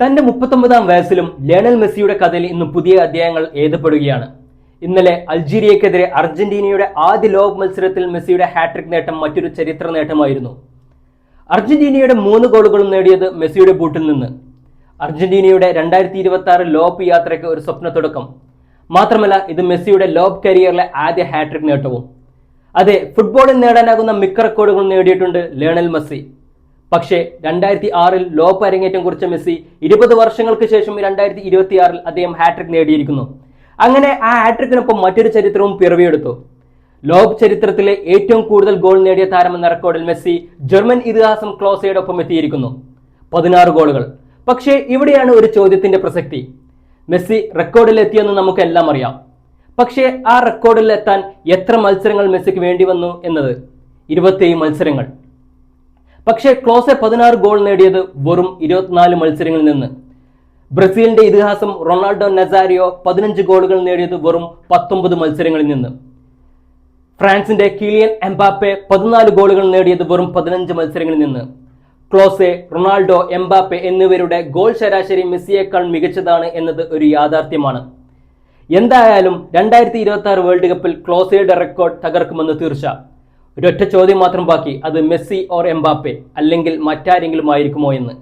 തന്റെ 39-ാം വയസ്സിലും ലയണൽ മെസ്സിയുടെ കഥയിൽ ഇന്ന് പുതിയ അധ്യായങ്ങൾ എഴുതപ്പെടുകയാണ്. ഇന്നലെ അൾജീരിയക്കെതിരെ അർജന്റീനയുടെ ആദ്യ ലോക മത്സരത്തിൽ മെസ്സിയുടെ ഹാട്രിക് നേട്ടം മറ്റൊരു ചരിത്ര നേട്ടമായിരുന്നു. അർജന്റീനയുടെ 3 ഗോളുകളും നേടിയത് മെസ്സിയുടെ ബൂട്ടിൽ നിന്ന്. അർജന്റീനയുടെ 2026 ലോപ്പ് യാത്രയ്ക്ക് ഒരു സ്വപ്ന തുടക്കം. മാത്രമല്ല, ഇത് മെസ്സിയുടെ ലോപ്പ് കരിയറിലെ ആദ്യ ഹാട്രിക് നേട്ടവും. അതെ, ഫുട്ബോളിൽ നേടാനാകുന്ന മിക്ക റെക്കോർഡുകളും നേടിയിട്ടുണ്ട് ലയണൽ മെസ്സി. പക്ഷേ 2006 ലോപ്പ് അരങ്ങേറ്റം കുറിച്ച മെസ്സി 20 വർഷങ്ങൾക്ക് ശേഷം 2026 അദ്ദേഹം ഹാട്രിക് നേടിയിരിക്കുന്നു. അങ്ങനെ ആ ഹാട്രിക്കിനൊപ്പം മറ്റൊരു ചരിത്രവും പിറവിയെടുത്തു. ലോപ്പ് ചരിത്രത്തിലെ ഏറ്റവും കൂടുതൽ ഗോൾ നേടിയ താരമെന്ന റെക്കോർഡിൽ മെസ്സി ജർമ്മൻ ഇതിഹാസം ക്ലോസയുടെ ഒപ്പം എത്തിയിരിക്കുന്നു, 16 ഗോളുകൾ. പക്ഷേ ഇവിടെയാണ് ഒരു ചോദ്യത്തിന്റെ പ്രസക്തി. മെസ്സി റെക്കോർഡിൽ എത്തിയെന്ന് നമുക്കെല്ലാം അറിയാം. പക്ഷേ ആ റെക്കോർഡിൽ എത്താൻ എത്ര മത്സരങ്ങൾ മെസ്സിക്ക് വേണ്ടി വന്നു എന്നത്? 27 മത്സരങ്ങൾ. പക്ഷേ ക്ലോസെ 16 ഗോൾ നേടിയത് വെറും 24 മത്സരങ്ങളിൽ നിന്ന്. ബ്രസീലിന്റെ ഇതിഹാസം റൊണാൾഡോ നസാരിയോ 15 ഗോളുകൾ നേടിയത് വെറും 19 മത്സരങ്ങളിൽ നിന്ന്. ഫ്രാൻസിന്റെ കിലിയൻ എംബാപ്പെ 14 ഗോളുകൾ നേടിയത് വെറും 15 മത്സരങ്ങളിൽ നിന്ന്. ക്ലോസെ, റൊണാൾഡോ, എംബാപ്പെ എന്നിവരുടെ ഗോൾ ശരാശരി മെസ്സിയേക്കാൾ മികച്ചതാണ് എന്നത് ഒരു യാഥാർത്ഥ്യമാണ്. എന്തായാലും 2026 വേൾഡ് കപ്പിൽ ക്ലോസയുടെ റെക്കോർഡ് തകർക്കുമെന്ന് തീർച്ച. ഒരൊറ്റ ചോദ്യം മാത്രം ബാക്കി, അത് മെസ്സി ഓർ എംബാപ്പെ അല്ലെങ്കിൽ മറ്റാരെങ്കിലും ആയിരിക്കുമോ എന്ന്.